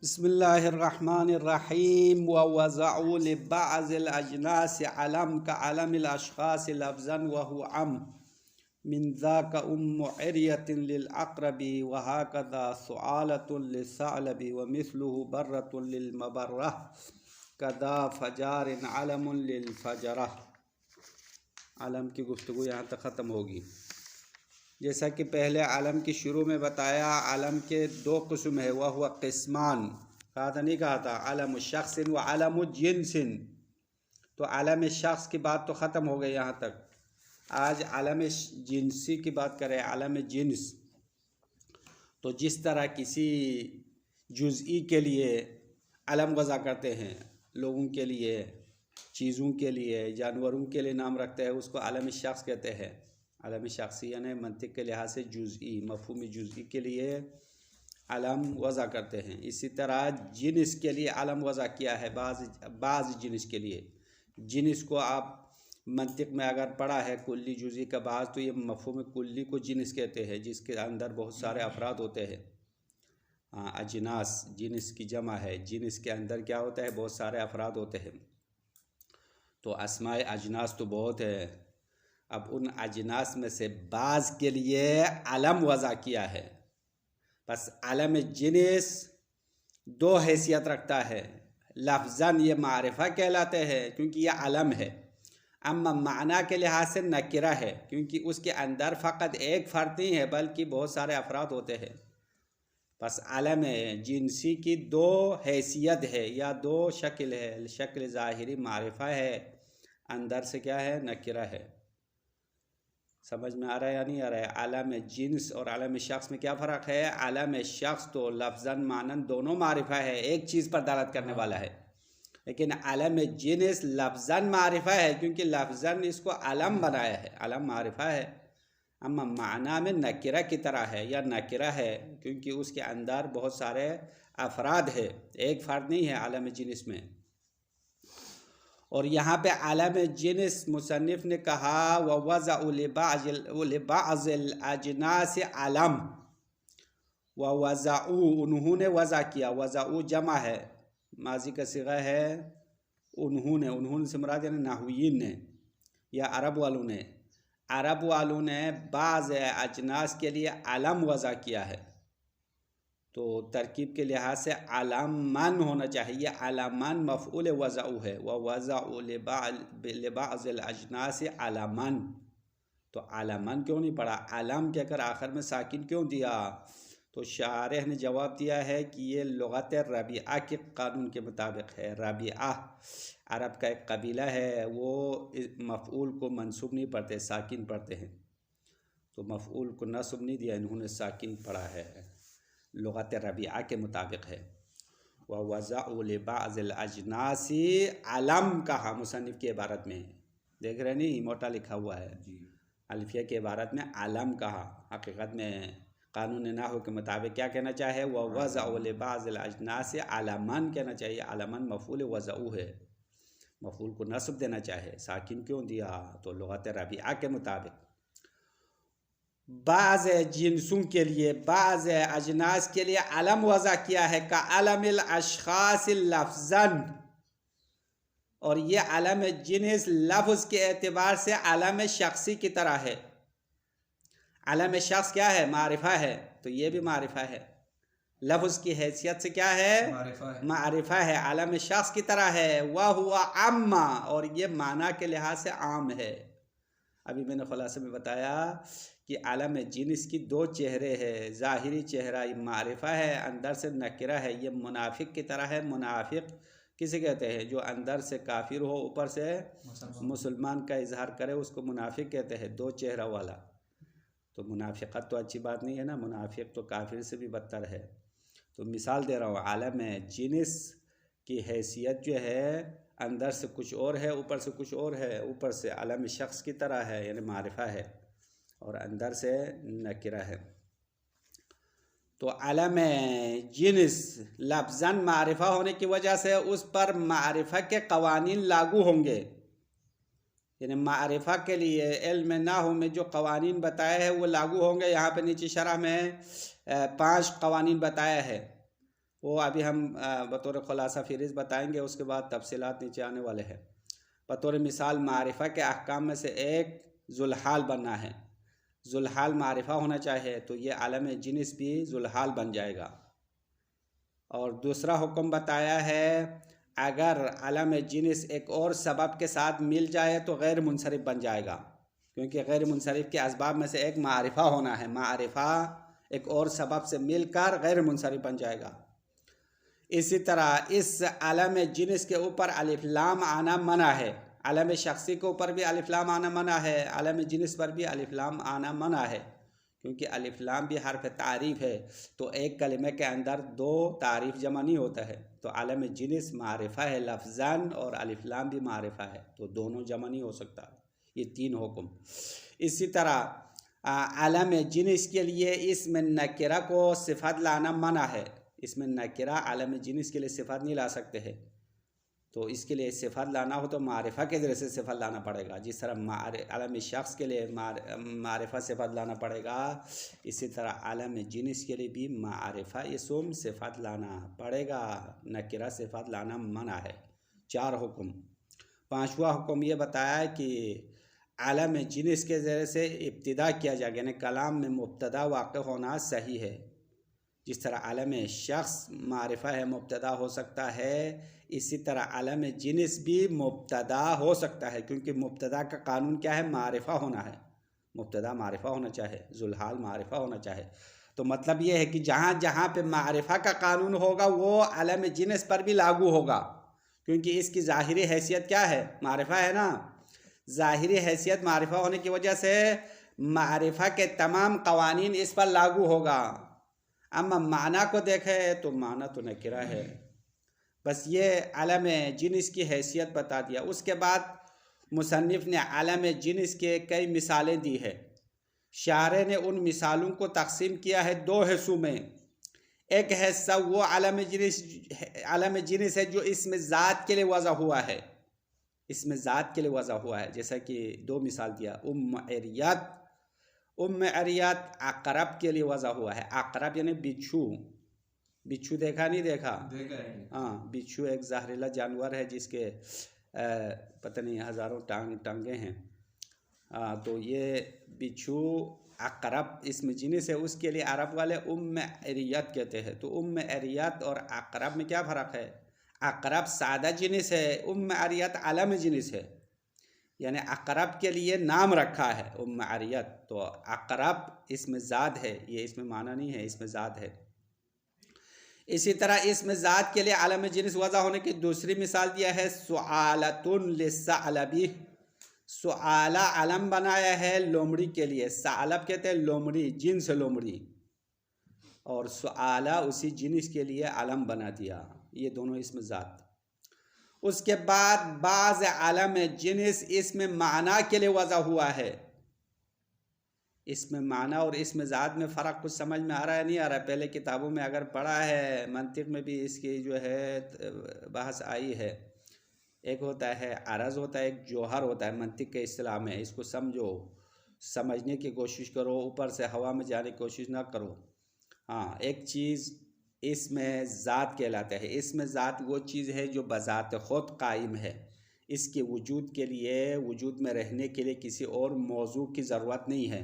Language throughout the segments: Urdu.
بسم الله الرحمن الرحيم. ووضعوا لبعض الأجناس علم كعلم الأشخاص لفظا وهو عم من ذاك عرية للعقرب وهكذا سعالة للثعلب ومثله برة للمبرة كذا فجار علم للفجرة. علم کی گفتگو یہاں تک ختم ہوگی. جیسا کہ پہلے علم کی شروع میں بتایا، علم کے دو قسم ہے. وہ ہوا قسمان، کہا تھا نہیں کہا تھا علم الشخص و علم الجنس. تو علم شخص کی بات تو ختم ہو گئی یہاں تک. آج علم جنسی کی بات کریں. علم جنس تو جس طرح کسی جزئی کے لیے علم وضع کرتے ہیں، لوگوں کے لیے، چیزوں کے لیے، جانوروں کے لیے نام رکھتے ہیں، اس کو علم شخص کہتے ہیں. علم شخصی یعنی منطق کے لحاظ سے جزئی، مفہوم جزئی کے لیے علم وضع کرتے ہیں. اسی طرح جنس کے لیے علم وضع کیا ہے. بعض جنس کے لیے، جنس کو آپ منطق میں اگر پڑھا ہے کلی جزئی کا بعض، تو یہ مفہوم کلی کو جنس کہتے ہیں، جس کے اندر بہت سارے افراد ہوتے ہیں. اجناس جنس کی جمع ہے. جنس کے اندر کیا ہوتا ہے؟ بہت سارے افراد ہوتے ہیں. تو اسماء اجناس تو بہت ہے. اب ان اجناس میں سے بعض کے لیے علم وضع کیا ہے. بس علم جنس دو حیثیت رکھتا ہے. لفظاً یہ معرفہ کہلاتے ہیں کیونکہ یہ علم ہے، اما معنی کے لحاظ سے نکرہ ہے کیونکہ اس کے اندر فقط ایک فرد نہیں ہے بلکہ بہت سارے افراد ہوتے ہیں. بس علم جنسی کی دو حیثیت ہے یا دو شکل ہے. شکل ظاہری معرفہ ہے، اندر سے کیا ہے؟ نکرہ ہے. سمجھ میں آ رہا ہے یا نہیں آ رہا ہے؟ علم جنس اور علم شخص میں کیا فرق ہے؟ علم شخص تو لفظاً معناً دونوں معرفہ ہے، ایک چیز پر دلالت کرنے والا ہے. لیکن علم جنس لفظاً معرفہ ہے کیونکہ لفظاً اس کو علم بنایا ہے، علم معرفہ ہے. اما معنی میں نکرہ کی طرح ہے یا نکرہ ہے کیونکہ اس کے اندر بہت سارے افراد ہے، ایک فرد نہیں ہے علم جنس میں. اور یہاں پہ علم جنس مصنف نے کہا وَوَضَعُ لِبَعْضِ الْأَجْنَاسِ علم. وَوَضَعُ انہوں نے وضع کیا. وضعُ جمع ہے، ماضی کا صیغہ ہے انہوں نے. انہوں سے مراد یعنی نحویین نے یا عرب والوں نے. عرب والوں نے بعض اجناس کے لیے علم وضع کیا ہے. تو ترکیب کے لحاظ سے علمن ہونا چاہیے. علمن مفعول وضعو ہے. وَوَضَعُ لِبَعْضِ الْأَجْنَاسِ علمن. تو علمن کیوں نہیں پڑھا؟ علم کہہ کر آخر میں ساکن کیوں دیا؟ تو شارح نے جواب دیا ہے کہ یہ لغت ربیعہ کے قانون کے مطابق ہے. ربیعہ عرب کا ایک قبیلہ ہے، وہ مفعول کو منصوب نہیں پڑھتے، ساکن پڑھتے ہیں. تو مفعول کو نصب نہیں دیا، انہوں نے ساکن پڑھا ہے. لغت ربیعہ کے مطابق ہے. وَوَضَعُ لِبَعْضِ الْأَجْنَاسِ علم کہا مصنف کی عبارت میں. دیکھ رہے نہیں؟ موٹا لکھا ہوا ہے. الفیہ کی عبارت میں علم کہا. حقیقت میں قانون نحو کے مطابق کیا کہنا چاہے؟ وَوَضَعُ لِبَعْضِ الْأَجْنَاسِ علمن کہنا چاہیے. علمن مفعول وضعو ہے، مفعول کو نصب دینا چاہے، ساکن کیوں دیا؟ تو لغت ربیعہ کے مطابق بعض جنسوں کے لیے، بعض اجناس کے لیے علم وضع کیا ہے کعلم الاشخاص لفظاً. اور یہ علم جنس لفظ کے اعتبار سے علم شخصی کی طرح ہے. علم شخص کیا ہے؟ معرفہ ہے. تو یہ بھی معرفہ ہے، لفظ کی حیثیت سے کیا ہے؟ معرفہ ہے. علم شخص کی طرح ہے. وَهُوَ عَمَّ، اور یہ معنی کے لحاظ سے عام ہے. ابھی میں نے خلاصے میں بتایا کہ علم جنس کی دو چہرے ہے. ظاہری چہرہ معرفہ ہے، اندر سے نکرہ ہے. یہ منافق کی طرح ہے. منافق کسے کہتے ہیں؟ جو اندر سے کافر ہو، اوپر سے مسلمان کا اظہار کرے، اس کو منافق کہتے ہیں، دو چہرہ والا. تو منافقت تو اچھی بات نہیں ہے نا، منافق تو کافر سے بھی بدتر ہے. تو مثال دے رہا ہوں، عالم جنس کی حیثیت جو ہے اندر سے کچھ اور ہے، اوپر سے کچھ اور ہے. اوپر سے عالم شخص کی طرح ہے یعنی معرفہ ہے، اور اندر سے نکرہ ہے. تو عالم جنس لفظاً معرفہ ہونے کی وجہ سے اس پر معرفہ کے قوانین لاگو ہوں گے. یعنی معرفہ کے لیے علم نحو میں جو قوانین بتائے ہیں وہ لاگو ہوں گے. یہاں پہ نیچے شرح میں 5 قوانین بتایا ہے. وہ ابھی ہم بطور خلاصہ فہرست بتائیں گے، اس کے بعد تفصیلات نیچے آنے والے ہیں۔ بطور مثال معرفہ کے احکام میں سے ایک ذوالحال بننا ہے۔ ذوالحال معرفہ ہونا چاہیے تو یہ عالم جنس بھی ذوالحال بن جائے گا۔ اور دوسرا حکم بتایا ہے اگر عالم جنس ایک اور سبب کے ساتھ مل جائے تو غیر منصرف بن جائے گا، کیونکہ غیر منصرف کے اسباب میں سے ایک معرفہ ہونا ہے۔ معرفہ ایک اور سبب سے مل کر غیر منصرف بن جائے گا۔ اسی طرح اس عالم جنس کے اوپر الف لام آنا منع ہے۔ عالم شخصی کے اوپر بھی الف لام آنا منع ہے، عالم جنس پر بھی الف لام آنا منع ہے، کیونکہ الف لام بھی حرف تعریف ہے، تو ایک کلمے کے اندر دو تعریف جمع نہیں ہوتا ہے۔ تو عالم جنس معرفہ ہے لفظاً اور الف لام بھی معرفہ ہے، تو دونوں جمع نہیں ہو سکتا۔ یہ تین حکم۔ اسی طرح عالم جنس کے لیے اسم نکرہ کو صفت لانا منع ہے۔ اس میں نکرہ عالم جنس کے لیے صفت نہیں لا سکتے ہیں، تو اس کے لیے صفت لانا ہو تو معرفہ کے ذریعے سے صفت لانا پڑے گا۔ جس طرح عالم شخص کے لیے معرفہ صفت لانا پڑے گا، اسی طرح عالم جنس کے لیے بھی معرفہ اسم صفت لانا پڑے گا، نکرہ صفت لانا منع ہے۔ 4 حکم۔ 5واں حکم یہ بتایا کہ عالم جنس کے ذریعے سے ابتدا کیا جائے گا، یعنی کلام میں مبتدا واقع ہونا صحیح ہے۔ جس طرح عالم شخص معرفہ ہے مبتدا ہو سکتا ہے، اسی طرح عالم جنس بھی مبتدا ہو سکتا ہے، کیونکہ مبتدا کا قانون کیا ہے؟ معرفہ ہونا ہے۔ مبتدا معرفہ ہونا چاہے، ذوالحال معرفہ ہونا چاہے۔ تو مطلب یہ ہے کہ جہاں جہاں پہ معرفہ کا قانون ہوگا وہ عالم جنس پر بھی لاگو ہوگا، کیونکہ اس کی ظاہری حیثیت کیا ہے؟ معرفہ ہے نا۔ ظاہری حیثیت معرفہ ہونے کی وجہ سے معرفہ کے تمام قوانین اس پر لاگو ہوگا۔ اما معنی کو دیکھے تو معنی تو نکرہ ہے۔ بس یہ عالم جنس کی حیثیت بتا دیا۔ اس کے بعد مصنف نے عالم جنس کے کئی مثالیں دی ہے۔ شارح نے ان مثالوں کو تقسیم کیا ہے 2 حصوں میں۔ ایک حصہ وہ عالم جنس ہے جو اسم ذات کے لیے وضع ہوا ہے، اسم ذات کے لیے وضع ہوا ہے، جیسا کہ 2 مثال دیا۔ ام عریت عقرب کے لیے وضع ہوا ہے۔ عقرب یعنی بچھو۔ بچھو دیکھا نہیں دیکھا؟ ہاں، بچھو ایک زہریلا جانور ہے جس کے پتہ نہیں ہزاروں ٹانگیں ہیں۔ تو یہ بچھو عقرب اسم جنس ہے، اس کے لیے عرب والے ام عریت کہتے ہیں۔ تو ام عریت اور عقرب میں کیا فرق ہے؟ عقرب سادہ جنس ہے، ام عریت عالم جنس ہے، یعنی عقرب کے لیے نام رکھا ہے ام عریت۔ تو عقرب اسم ذات ہے، یہ اسم معنی نہیں ہے، اسم ذات ہے۔ اسی طرح اسم ذات کے لیے عالم جنس وضع ہونے کی دوسری مثال دیا ہے سعالۃ للثعلبی۔ سعالہ علم بنایا ہے لومڑی کے لیے، ثعلب کہتے ہیں لومڑی، جنس لومڑی، اور سعالہ اسی جنس کے لیے علم بنا دیا۔ یہ دونوں اسم ذات۔ اس کے بعد بعض عالم جنس اسم معنی کے لیے وضع ہوا ہے۔ اسم معنی اور اسم ذات میں فرق کچھ سمجھ میں آ رہا ہے نہیں آ رہا ہے؟ پہلے کتابوں میں اگر پڑھا ہے، منطق میں بھی اس کی جو ہے بحث آئی ہے۔ ایک ہوتا ہے عرض ہوتا ہے، ایک جوہر ہوتا ہے منطق کے اصطلاح میں۔ اس کو سمجھو، سمجھنے کی کوشش کرو، اوپر سے ہوا میں جانے کی کوشش نہ کرو۔ ہاں، ایک چیز اسم ذات کہلاتا ہے۔ اسم ذات وہ چیز ہے جو بذات خود قائم ہے، اس کے وجود کے لیے، وجود میں رہنے کے لیے کسی اور موضوع کی ضرورت نہیں ہے۔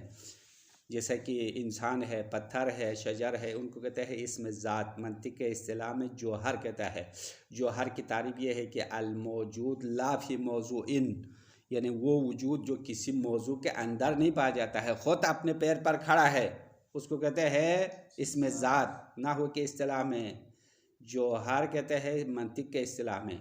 جیسا کہ انسان ہے، پتھر ہے، شجر ہے، ان کو کہتے ہیں اسم ذات۔ منطق کے اصطلاح میں جوہر کہتا ہے۔ جوہر کی تعریف یہ ہے کہ الموجود لا فی موضوع، یعنی وہ وجود جو کسی موضوع کے اندر نہیں پایا جاتا ہے، خود اپنے پیر پر کھڑا ہے، اس کو کہتے ہیں اسم ذات۔ نحو کے اصطلاح میں جوہر کہتے ہیں، منطق کے اصطلاح میں۔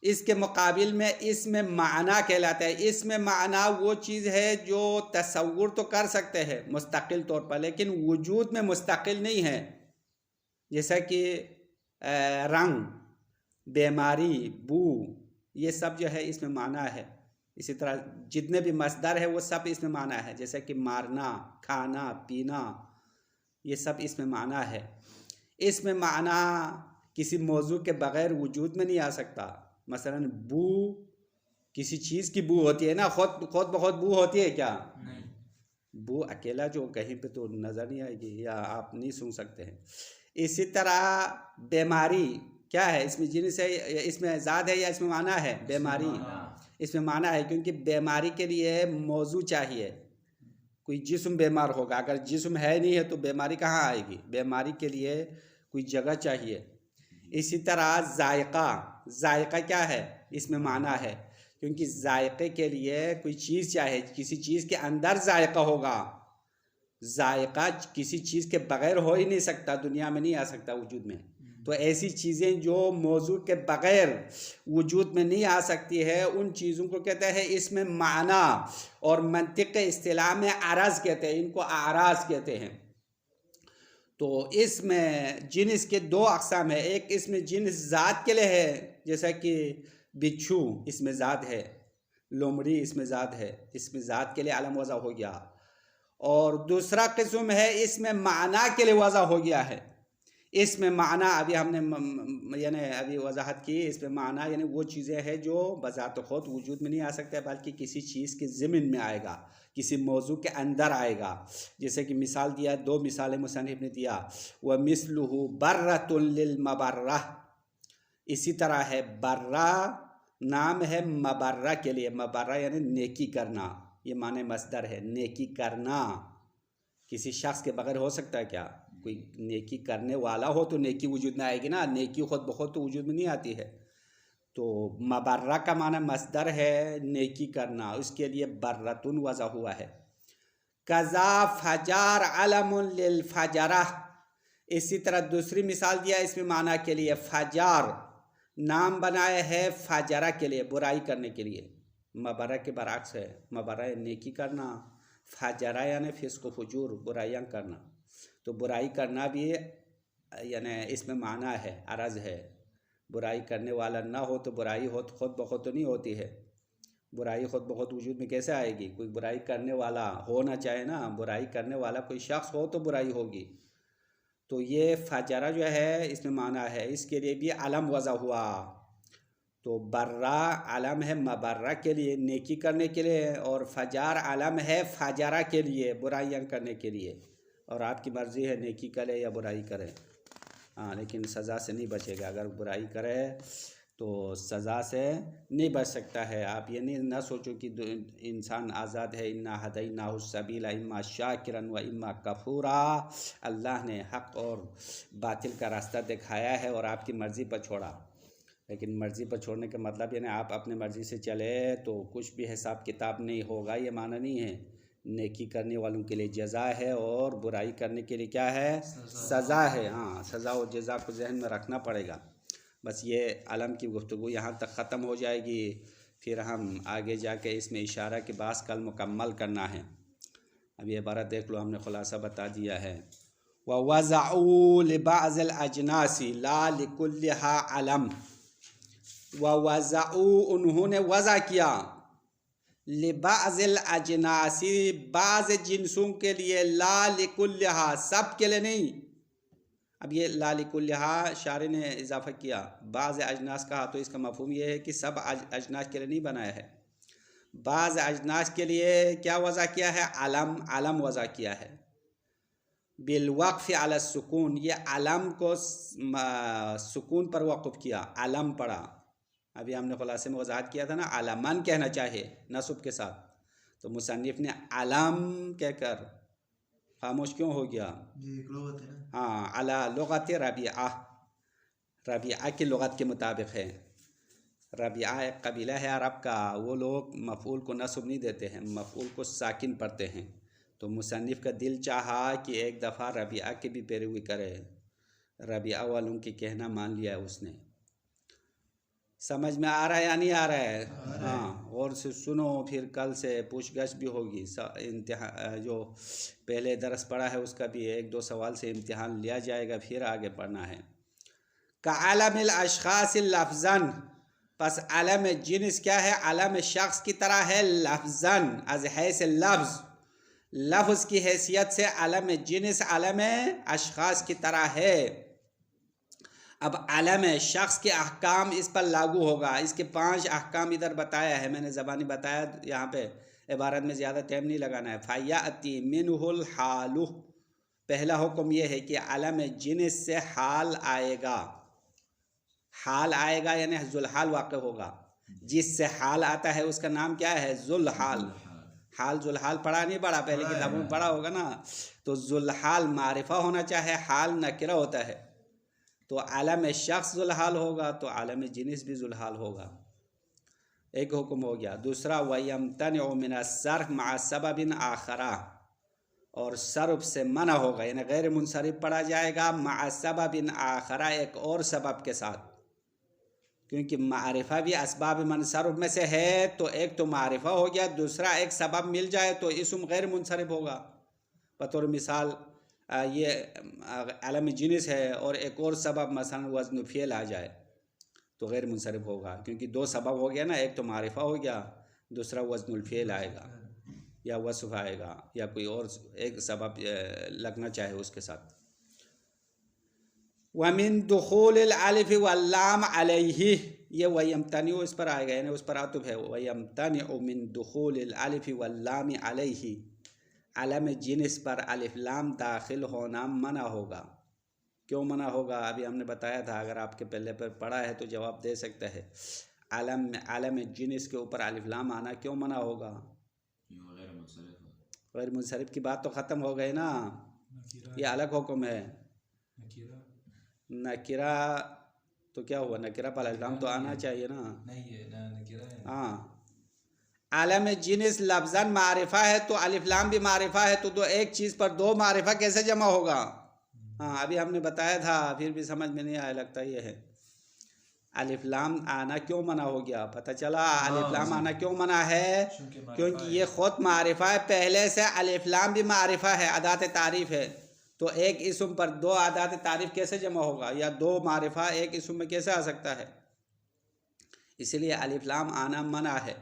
اس کے مقابل میں اسم معنی کہلاتا ہے۔ اسم معنی وہ چیز ہے جو تصور تو کر سکتے ہیں مستقل طور پر، لیکن وجود میں مستقل نہیں ہے، جیسا کہ رنگ، بیماری، بو، یہ سب جو ہے اسم معنی ہے۔ اسی طرح جتنے بھی مصدر ہے وہ سب اسم معنی ہے، جیسا کہ مارنا، کھانا، پینا، یہ سب اسم معنی ہے۔ اسم معنی کسی موضوع کے بغیر وجود میں نہیں آ سکتا۔ مثلا بو، کسی چیز کی بو ہوتی ہے نا، خود بخود بو ہوتی ہے کیا؟ نہیں، بو اکیلا جو کہیں پہ تو نظر نہیں آئے گی یا آپ نہیں سن سکتے ہیں۔ اسی طرح بیماری کیا ہے، اس میں جنس ہے، اس میں ذات ہے یا اس میں معنی ہے؟ بیماری، اس میں معنی ہے، کیونکہ بیماری کے لیے موضوع چاہیے، کوئی جسم بیمار ہوگا، اگر جسم ہے نہیں ہے تو بیماری کہاں آئے گی؟ بیماری کے لیے کوئی جگہ چاہیے۔ اسی طرح ذائقہ، ذائقہ کیا ہے؟ اس میں معنی ہے، کیونکہ ذائقے کے لیے کوئی چیز چاہے، کسی چیز کے اندر ذائقہ ہوگا، ذائقہ کسی چیز کے بغیر ہو ہی نہیں سکتا، دنیا میں نہیں آ سکتا وجود میں۔ تو ایسی چیزیں جو موضوع کے بغیر وجود میں نہیں آ سکتی ہے، ان چیزوں کو کہتے ہیں اس میں معنی، اور منطق کے اصطلاح میں عرض کہتے ہیں، ان کو اعراض کہتے ہیں۔ تو اس میں جنس کے دو اقسام ہیں، ایک اس میں جنس ذات کے لیے ہے، جیسا کہ بچھو اس میں ذات ہے، لومڑی اس میں ذات ہے، اس میں ذات کے لیے علم وضع ہو گیا، اور دوسرا قسم ہے اس میں معنی کے لیے وضع ہو گیا ہے۔ اس میں معنی ابھی ہم نے یعنی ابھی وضاحت کی، اس میں معنی یعنی وہ چیزیں ہیں جو بذات خود وجود میں نہیں آ سکتے، بلکہ کسی چیز کے ضمن میں آئے گا، کسی موضوع کے اندر آئے گا۔ جیسے کہ مثال دیا، دو مثالیں مصنف نے دیا، وَمِثْلُهُ بَرَّةٌ لِلْمَبَرَّةِ، اسی طرح ہے برہ، نام ہے مبرہ کے لیے، مبرہ یعنی نیکی کرنا، یہ معنی مصدر ہے، نیکی کرنا۔ کسی شخص کے بغیر ہو سکتا ہے کیا؟ کوئی نیکی کرنے والا ہو تو نیکی وجود میں آئے گی نا، نیکی خود بخود تو وجود میں نہیں آتی ہے۔ تو مبرہ کا معنی مصدر ہے، نیکی کرنا، اس کے لیے برتن وضع ہوا ہے۔ کذا فجار علم للفجرہ، اسی طرح دوسری مثال دیا اس میں معنی کے لیے، فجار نام بنایا ہے فجرہ کے لیے، برائی کرنے کے لیے، مبرہ کے برعکس ہے، مبرہ نیکی کرنا، فجرہ یعنی فسق و فجور، برائیاں کرنا۔ تو برائی کرنا بھی یعنی اس میں معنی ہے، عرض ہے، برائی کرنے والا نہ ہو تو برائی خود بخود تو نہیں ہوتی ہے، برائی خود بخود وجود میں کیسے آئے گی؟ کوئی برائی کرنے والا ہونا چاہے نا، برائی کرنے والا کوئی شخص ہو تو برائی ہوگی۔ تو یہ فجرہ جو ہے اس میں معنی ہے، اس کے لیے بھی علم وضع ہوا۔ تو برہ علم ہے مبرہ کے لیے، نیکی کرنے کے لیے، اور فجار علم ہے فجرہ کے لیے، برائیاں کرنے کے لیے۔ اور آپ کی مرضی ہے نیکی کرے یا برائی کرے، ہاں، لیکن سزا سے نہیں بچے گا، اگر برائی کرے تو سزا سے نہیں بچ سکتا ہے۔ آپ یہ نہ سوچو کہ انسان آزاد ہے، انا ہدیناہ السبیل اما شاکرا و اما کفورا، اللہ نے حق اور باطل کا راستہ دکھایا ہے اور آپ کی مرضی پر چھوڑا۔ لیکن مرضی پر چھوڑنے کا مطلب یعنی آپ اپنے مرضی سے چلے تو کچھ بھی حساب کتاب نہیں ہوگا، یہ معنی نہیں ہے۔ نیکی کرنے والوں کے لیے جزا ہے اور برائی کرنے کے لیے کیا ہے؟ سزا ہے۔ ہاں، سزا و جزا کو ذہن میں رکھنا پڑے گا۔ بس یہ علم کی گفتگو یہاں تک ختم ہو جائے گی، پھر ہم آگے جا کے اس میں اشارہ کے بعض کل مکمل کرنا ہے۔ اب یہ عبارت دیکھ لو، ہم نے خلاصہ بتا دیا ہے۔ وَوَضَعُوا لِبَعْضِ الْأَجْنَاسِ لَا لِكُلِّهَا عَلَمْ، وَوَضَعُوا انہوں نے وضع کیا، لِبَعْضِ الْأَجْنَاسِ بعض جنسوں کے لیے، لَا لِكُلِّهَا سب کے لیے نہیں۔ اب یہ لا لِكُلِّهَا شارح نے اضافہ کیا، بعض اجناس کہا تو اس کا مفہوم یہ ہے کہ سب اجناس کے لیے نہیں بنایا ہے، بعض اجناس کے لیے کیا وضع کیا ہے؟ علم وضع کیا ہے، بالوقف علی السکون، یہ علم کو سکون پر وقف کیا، علم پڑا۔ ابھی ہم نے خلاصے میں وضاحت کیا تھا نا، علمن کہنا چاہے نصب کے ساتھ، تو مصنف نے علم کہہ کر خاموش کیوں ہو گیا؟ ہاں، علی لغت ربیعہ، ربیعہ کی لغت کے مطابق ہے۔ ربیعہ ایک قبیلہ ہے عرب کا، وہ لوگ مفعول کو نصب نہیں دیتے ہیں، مفعول کو ساکن پڑھتے ہیں۔ تو مصنف کا دل چاہا کہ ایک دفعہ ربیعہ کی بھی پیروی کرے، ربیعہ والوں کی کہنا مان لیا اس نے۔ سمجھ میں آ رہا ہے یا نہیں آ رہا ہے؟ ہاں، غور سے سنو، پھر کل سے پوچھ گچھ بھی ہوگی، جو پہلے درس پڑھا ہے اس کا بھی ایک دو سوال سے امتحان لیا جائے گا، پھر آگے پڑھنا ہے۔ کعلم الاشخاص لفظاً، پس علم جنس کیا ہے؟ علم شخص کی طرح ہے، لفظاً از حیث لفظ، لفظ کی حیثیت سے علم جنس علم اشخاص کی طرح ہے۔ اب علم شخص کے احکام اس پر لاگو ہوگا، اس کے 5 احکام ادھر بتایا ہے، میں نے زبانی بتایا، یہاں پہ عبارت میں زیادہ ٹائم نہیں لگانا ہے۔ فَيَأْتِي مِنْهُ الْحَالُ، پہلا حکم یہ ہے کہ علم جنس سے حال آئے گا. حال آئے گا یعنی ذوالحال واقع ہوگا. جس سے حال آتا ہے اس کا نام کیا ہے؟ ذوالحال. حال ذوالحال پڑھا نہیں پڑھا؟ پہلے کتابوں میں پڑھا ہوگا نا. تو ذوالحال معرفہ ہونا چاہے، حال نکرہ ہوتا ہے. تو عالم شخص ذوالحال ہوگا تو عالم جنس بھی ذوالحال ہوگا. ایک حکم ہو گیا. دوسرا وَيَمْتَنِعُ مِنَ الصَّرْفِ مَعَ سَبَبٍ آخَرَ، اور صرف سے منع ہوگا یعنی غیر منصرف پڑھا جائے گا مع سبب آخر، ایک اور سبب کے ساتھ. کیونکہ معرفہ بھی اسباب منصرف میں سے ہے، تو ایک تو معرفہ ہو گیا، دوسرا ایک سبب مل جائے تو اسم غیر منصرف ہوگا. بطور مثال یہ علم جنس ہے اور ایک اور سبب مثلا وزن فعل آ جائے تو غیر منصرف ہوگا، کیونکہ دو سبب ہو گیا نا، ایک تو معرفہ ہو گیا، دوسرا وزن الفعل آئے گا یا وصف آئے گا یا کوئی اور ایک سبب لگنا چاہے اس کے ساتھ. وَمِن دُخُولِ الْأَلِفِ وَاللَّامِ عَلَيْهِ، یہ وَيَمْتَنِعُ اس پر آئے گا یعنی اس پر عطف ہے. وَيَمْتَنِعُ مِن دُخُولِ الْأَلِفِ وَاللَّامِ عَلَيْهِ، علم جنس پر الف لام داخل ہونا منع ہوگا. کیوں منع ہوگا؟ ابھی ہم نے بتایا تھا، اگر آپ کے پہلے پر پڑھا ہے تو جواب دے سکتا ہے. علم جنس کے اوپر الف لام آنا کیوں منع ہوگا؟ غیر منصرف کی بات تو ختم ہو گئی نا، یہ الگ حکم ہے. نکرہ تو کیا ہوا؟ نکرہ پر الف لام تو آنا چاہیے نا. ہاں، عالم جنس لفظاً معرفہ ہے تو الف لام بھی معرفہ ہے، تو ایک چیز پر دو معرفہ کیسے جمع ہوگا؟ ہاں ابھی ہم نے بتایا تھا، پھر بھی سمجھ میں نہیں آیا لگتا. یہ ہے الف لام آنا کیوں منع ہو گیا، پتہ چلا الف لام آنا کیوں منع ہے؟ کیونکہ یہ خود معرفہ ہے، پہلے سے الف لام بھی معرفہ ہے، ادات تعریف ہے. تو ایک اسم پر دو ادات تعریف کیسے جمع ہوگا، یا دو معرفہ ایک اسم میں کیسے آ سکتا ہے؟ اس لیے الف لام آنا منع ہے.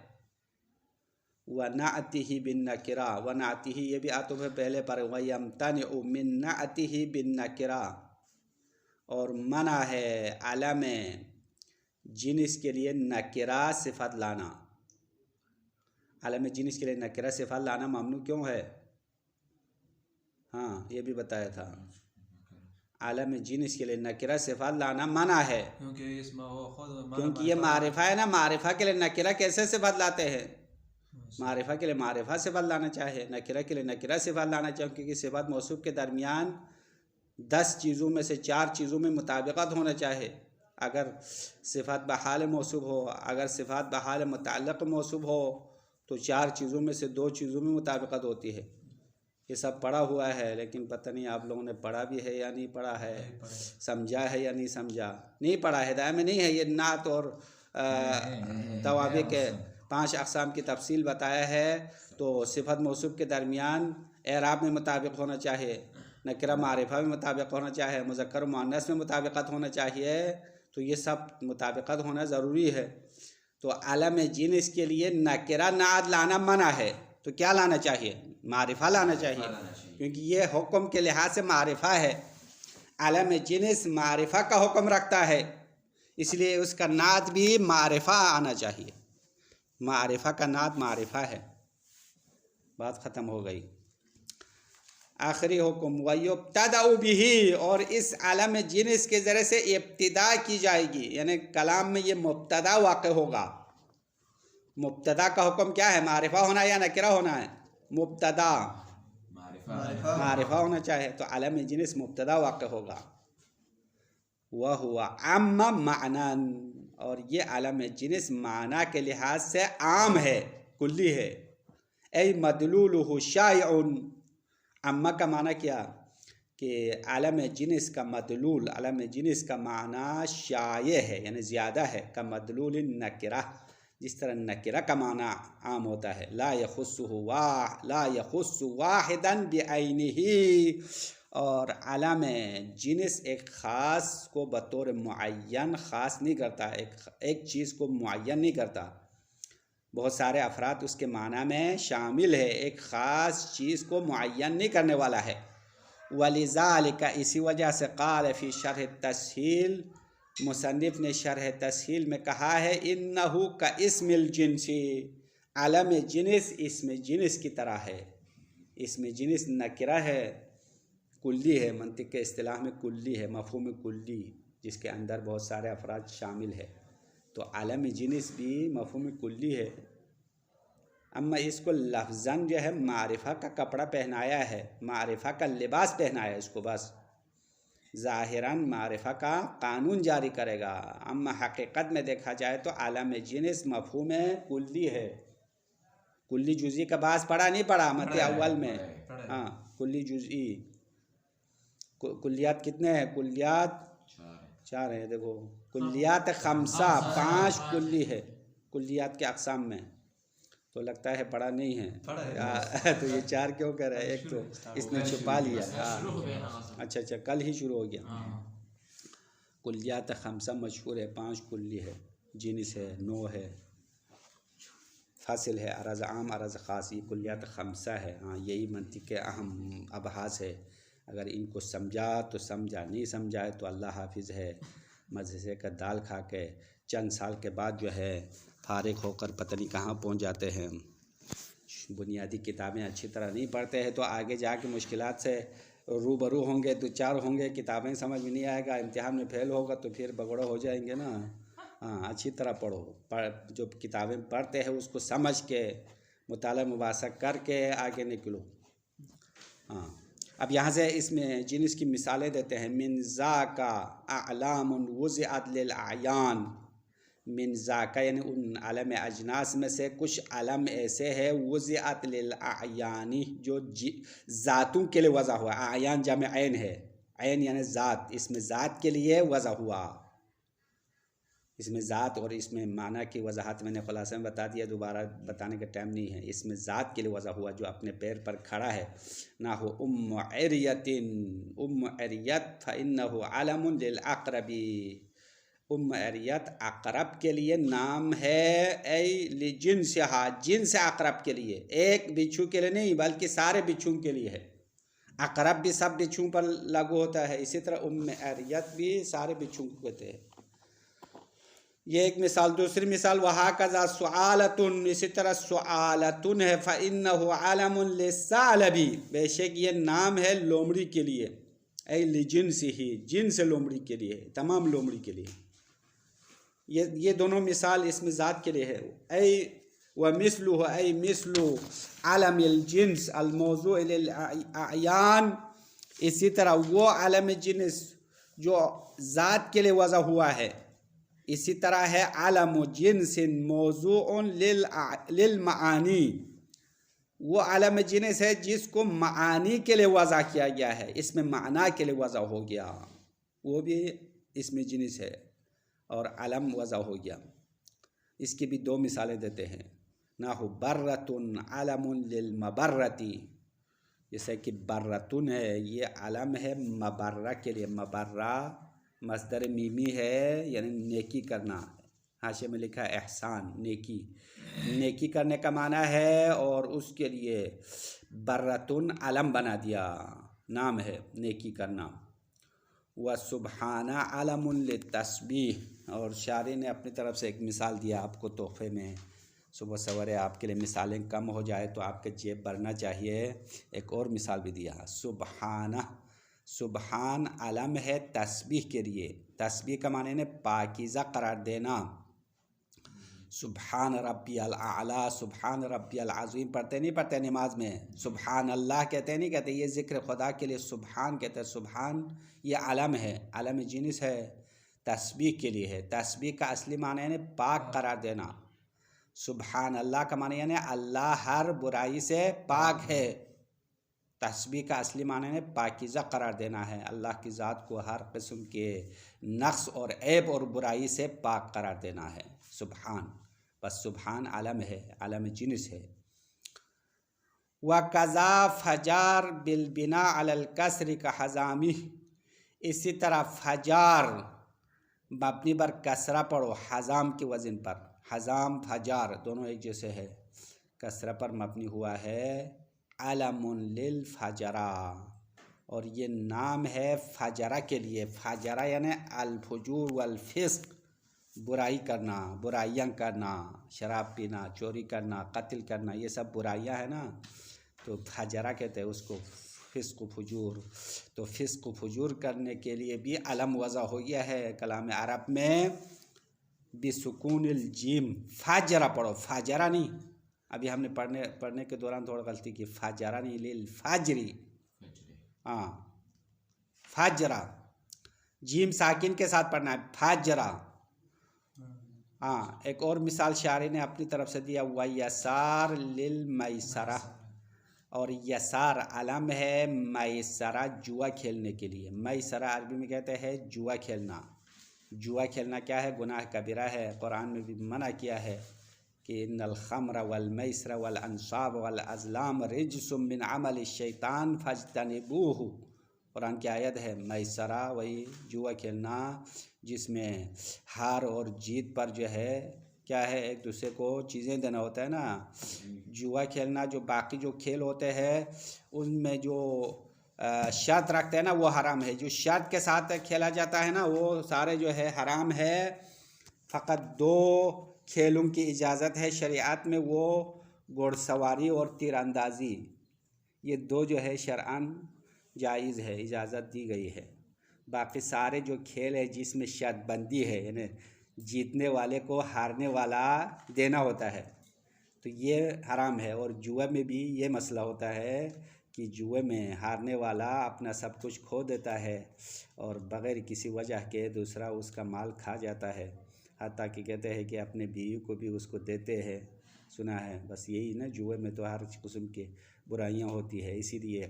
وَنَعْتِهِ بِالنَّكِرَةِ، وَنَعْتِهِ یہ بھی عطف ہے پہلے پر. وَيَمْتَنِعُ مِن نَعْتِهِ بِالنَّكِرَةِ، اور منع ہے علم جنس کے لیے نکرہ صفت لانا. علم جنس کے لیے نکرہ صفت لانا ممنوع کیوں ہے؟ ہاں یہ بھی بتایا تھا. عالم جنس کے لیے نکرہ صفت لانا منع ہے کیونکہ یہ معرفہ ہے نا. معرفہ کے لیے نکرہ کیسے صفت لاتے ہیں؟ معرفہ کے لیے معرفہ صفت لانا چاہے، نکرہ کے لیے نکرہ صفت لانا چاہے، کیونکہ صفت موصوف کے درمیان 10 چیزوں میں سے 4 چیزوں میں مطابقت ہونا چاہے. اگر صفت بحال موصوف ہو، اگر صفت بحال متعلق موصوف ہو تو 4 چیزوں میں سے 2 چیزوں میں مطابقت ہوتی ہے. یہ سب پڑھا ہوا ہے، لیکن پتہ نہیں آپ لوگوں نے پڑھا بھی ہے یا نہیں پڑھا ہے، سمجھا ہے یا نہیں سمجھا. نہیں پڑھا، ہدایت میں نہیں ہے. یہ نعت اور توابع کے 5 اقسام کی تفصیل بتایا ہے. تو صفت موصوف کے درمیان اعراب میں مطابق ہونا چاہیے، نکرہ معرفہ میں مطابق ہونا چاہیے، مذکر و مؤنث میں مطابقت ہونا چاہیے. تو یہ سب مطابقت ہونا ضروری ہے. تو علم جنس کے لیے نکرہ نعت لانا منع ہے. تو کیا لانا چاہیے؟ معرفہ لانا چاہیے، کیونکہ یہ حکم کے لحاظ سے معرفہ ہے. علم جنس معرفہ کا حکم رکھتا ہے، اس لیے اس کا نعت بھی معرفہ آنا چاہیے. معرفہ کا نعت معرفہ ہے. بات ختم ہو گئی. آخری حکم وَيُبْتَدَأُ بِهِ، اور اس علم جنس کے ذریعے سے ابتدا کی جائے گی، یعنی کلام میں یہ مبتدا واقع ہوگا. مبتدا کا حکم کیا ہے؟ معرفہ ہونا یا نکرہ ہونا ہے؟ مبتدا معرفہ ہونا چاہے تو علم جنس مبتدا واقع ہوگا. وَهُوَ عَمَّ مَعْنًا، اور یہ علم جنس معنی کے لحاظ سے عام ہے، کلی ہے. اے مدلولہ شائع، عامہ کا معنی کیا کہ علم جنس کا مدلول، علم جنس کا معنی شائع ہے یعنی زیادہ ہے. کا مدلول نکرہ، جس طرح نکرہ کا معنی عام ہوتا ہے. لا یخص واحدا بعینہ، اور علم جنس ایک خاص کو بطور معین خاص نہیں کرتا، ایک چیز کو معین نہیں کرتا. بہت سارے افراد اس کے معنی میں شامل ہے، ایک خاص چیز کو معین نہیں کرنے والا ہے. وَلِذَالِكَ، اسی وجہ سے قال فی شرح التسہیل، مصنف نے شرح تسہیل میں کہا ہے انہو کا اسم الجنس، علم جنس اسم جنس کی طرح ہے. اسم جنس نکرہ ہے، کلی ہے، منطق کے اصطلاح میں کلی ہے، مفہوم کلی جس کے اندر بہت سارے افراد شامل ہے، تو عالم جنس بھی مفہوم کلی ہے۔ اما اس کو لفظاً جو ہے معرفہ کا کپڑا پہنایا ہے، معرفہ کا لباس پہنایا ہے اس کو، بس ظاہراً معرفہ کا قانون جاری کرے گا، اما حقیقت میں دیکھا جائے تو عالم جنس مفہوم کلی ہے۔ کلی جزئی کا باعث پڑھا نہیں پڑھا مت اول میں؟ ہاں، کلی جزئی، کلیات کتنے ہیں؟ کلیات 4 ہیں، دیکھو کلیات 5 5 کلی ہے کلیات کے اقسام میں، تو لگتا ہے پڑھا نہیں ہے تو یہ 4 کیوں کہہ رہے ہیں؟ ایک تو اس نے چھپا لیا۔ اچھا کل ہی شروع ہو گیا۔ کلیات 5 مشہور ہے، 5 کلی ہے، جنس ہے، نوع ہے، فصل ہے، عرض عام عرض خاص، یہ کلیات 5 ہے۔ ہاں، یہی منطق کے اہم ابحاث ہے، اگر ان کو سمجھا تو سمجھا، نہیں سمجھا تو اللہ حافظ ہے، مدرسے کا دال کھا کے چند سال کے بعد جو ہے فارغ ہو کر پتہ نہیں کہاں پہنچ جاتے ہیں۔ بنیادی کتابیں اچھی طرح نہیں پڑھتے ہیں تو آگے جا کے مشکلات سے روبرو ہوں گے، 2 4 ہوں گے، کتابیں سمجھ میں نہیں آئے گا، امتحان میں فیل ہوگا تو پھر بگڑے ہو جائیں گے نا۔ ہاں، اچھی طرح پڑھو، جو کتابیں پڑھتے ہیں اس کو سمجھ کے مطالعہ مباحثہ کر کے آگے نکلو۔ ہاں، اب یہاں سے اس میں جنس کی مثالیں دیتے ہیں۔ من ذاک اعلام وضعت للاعیان، من ذاک یعنی ان عالم اجناس میں سے کچھ علم ایسے ہیں وضعت للاعیانی جو ذاتوں کے لیے وضع ہوا، اعیان جمع عین ہے، عین یعنی ذات، اس میں ذات کے لیے وضع ہوا، اس میں ذات اور اس میں معنی کی وضاحت میں نے خلاصہ میں بتا دیا، دوبارہ بتانے کا ٹائم نہیں ہے۔ اس میں ذات کے لیے وضع ہوا جو اپنے پیر پر کھڑا ہے، نہ ہو ام عریت، ام عریت فإنہ علم للعقرب، ام عریت عقرب کے لیے نام ہے، ای لجنسہا، جنس عقرب کے لیے، ایک بچھو کے لیے نہیں بلکہ سارے بچھو کے لیے ہے۔ عقرب بھی سب بچھو پر لاگو ہوتا ہے، اسی طرح ام عریت بھی سارے بچھو کو کہتے ہیں۔ یہ ایک مثال۔ دوسری مثال وَهَكَذَا سُعَالَةٌ، اسی طرح سُعَالَةٌ ہے، فَإِنَّهُ عَلَمٌ لِلثَّعْلَبِ، بے شک یہ نام ہے لومڑی کے لیے، اے لجنسہ، جنس لومڑی کے لیے، تمام لومڑی کے لیے۔ یہ دونوں مثال اس میں ذات کے لیے ہے۔ اے وَمِثْلُهُ، اے مثل علم الجنس الموضوع للأعیان، اسی طرح وہ علم جنس جو ذات کے لیے وضع ہوا ہے، اسی طرح ہے علم جنس موضوع للمعانی، وہ علم جنس ہے جس کو معانی کے لیے وضع کیا گیا ہے، اس میں معنی کے لیے وضع ہو گیا، وہ بھی اس میں جنس ہے اور علم وضع ہو گیا۔ اس کی بھی 2 مثالیں دیتے ہیں۔ نحو برۃ علم للمبرۃ، جیسے کہ برۃ ہے، یہ علم ہے مبرہ کے لیے، مبرہ مصدر میمی ہے یعنی نیکی کرنا، حاشیے میں لکھا ہے احسان، نیکی، نیکی کرنے کا معنی ہے، اور اس کے لیے برۃ علم بنا دیا، نام ہے نیکی کرنا۔ وسبحان علم للتسبیح، اور شاعری نے اپنی طرف سے ایک مثال دیا آپ کو تحفے میں، صبح سویرے آپ کے لیے مثالیں کم ہو جائے تو آپ کے جیب بھرنا چاہیے، ایک اور مثال بھی دیا، سبحانہ، سبحان علم ہے تسبیح کے لیے، تسبیح کا معنی ہے پاکیزہ قرار دینا، سبحان ربی الاعلیٰ، سبحان ربی العظیم پڑھتے نہیں پڑھتے نماز میں، سبحان اللہ کہتے نہیں کہتے، یہ ذکر خدا کے لیے سبحان کہتے ہیں۔ سبحان یہ علم ہے، علم جنس ہے، تسبیح کے لیے ہے، تسبیح کا اصلی معنی ہے پاک قرار دینا، سبحان اللہ کا معنی یعنی اللہ ہر برائی سے پاک ہے، تسبیح کا اصلی معنی ہے پاکیزہ قرار دینا ہے، اللہ کی ذات کو ہر قسم کے نقص اور عیب اور برائی سے پاک قرار دینا ہے، سبحان، بس سبحان علم ہے، علم جنس ہے۔ وَقَذَا فَجَار بِالْبِنَاءِ عَلَى الْكَسْرِ كَحَزَامِهِ، اسی طرح فجار مبنی بر کسرہ پڑھو حزام کے وزن پر، حزام فجار دونوں ایک جیسے ہے، کسرہ پر مبنی ہوا ہے، علم للفجرہ، اور یہ نام ہے فجرہ کے لیے، فجرہ یعنی الفجور والفسق، برائی کرنا، برائیاں کرنا، شراب پینا، چوری کرنا، قتل کرنا، یہ سب برائیاں ہیں نا، تو فجرہ کہتے ہیں اس کو، فسق و فجور. تو فسق و فجور کرنے کے لیے بھی علم وضع ہو گیا ہے کلام عرب میں بسکون الجیم. فاجرہ پڑھو، فاجرہ نہیں. ابھی ہم نے پڑھنے کے دوران تھوڑا غلطی کی، فاجرہ نہیں، للفجری. ہاں فاجرہ، جیم ساکن کے ساتھ پڑھنا ہے، فاجرہ. ہاں ایک اور مثال شاعری نے اپنی طرف سے دیا، وَيَسَار لِلْمَيْسَرَةِ. اور یسار علم ہے میسرہ، جوا کھیلنے کے لیے. میسرہ عربی میں کہتے ہیں جوا کھیلنا. جوا کھیلنا کیا ہے؟ گناہ کبیرہ ہے. قرآن میں بھی منع کیا ہے کہ ان الخمر والمیسر والانصاب والازلام رجس من عمل الشیطان فاجتنبوہ. قرآن کی آیت ہے. میسرہ وہی جوا کھیلنا جس میں ہار اور جیت پر جو ہے کیا ہے، ایک دوسرے کو چیزیں دینا ہوتا ہے نا. جوا کھیلنا جو باقی جو کھیل ہوتے ہیں ان میں جو شرط رکھتے ہیں نا وہ حرام ہے. جو شرط کے ساتھ کھیلا جاتا ہے نا وہ سارے جو ہے حرام ہے. فقط 2 کھیلوں کی اجازت ہے شریعت میں، وہ گھوڑ سواری اور تیر اندازی. یہ 2 جو ہے شرعاً جائز ہے، اجازت دی گئی ہے. باقی سارے جو کھیل ہے جس میں شرط بندی ہے، یعنی جیتنے والے کو ہارنے والا دینا ہوتا ہے، تو یہ حرام ہے. اور جوئے میں بھی یہ مسئلہ ہوتا ہے کہ جوئے میں ہارنے والا اپنا سب کچھ کھو دیتا ہے اور بغیر کسی وجہ کے دوسرا اس کا مال کھا جاتا ہے. حتیٰ کہ کہتے ہیں کہ اپنے بیوی کو بھی اس کو دیتے ہیں، سنا ہے. بس یہی نا، جوئے میں تو ہر قسم کی برائیاں ہوتی ہے. اسی لیے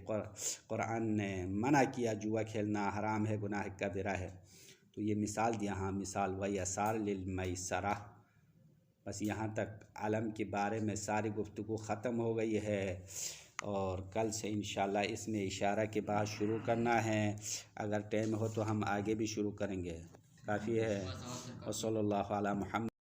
قرآن نے منع کیا، جوا کھیلنا حرام ہے، گناہ کبیرہ ہے. تو یہ مثال دیا. ہاں مثال وَيَسَار لِلْمَيْسَرَةِ. بس یہاں تک علم کے بارے میں ساری گفتگو ختم ہو گئی ہے، اور کل سے انشاءاللہ اس میں اشارہ کے بعد شروع کرنا ہے. اگر ٹائم ہو تو ہم آگے بھی شروع کریں گے. کافی ہے. وصلی اللہ علی محمد.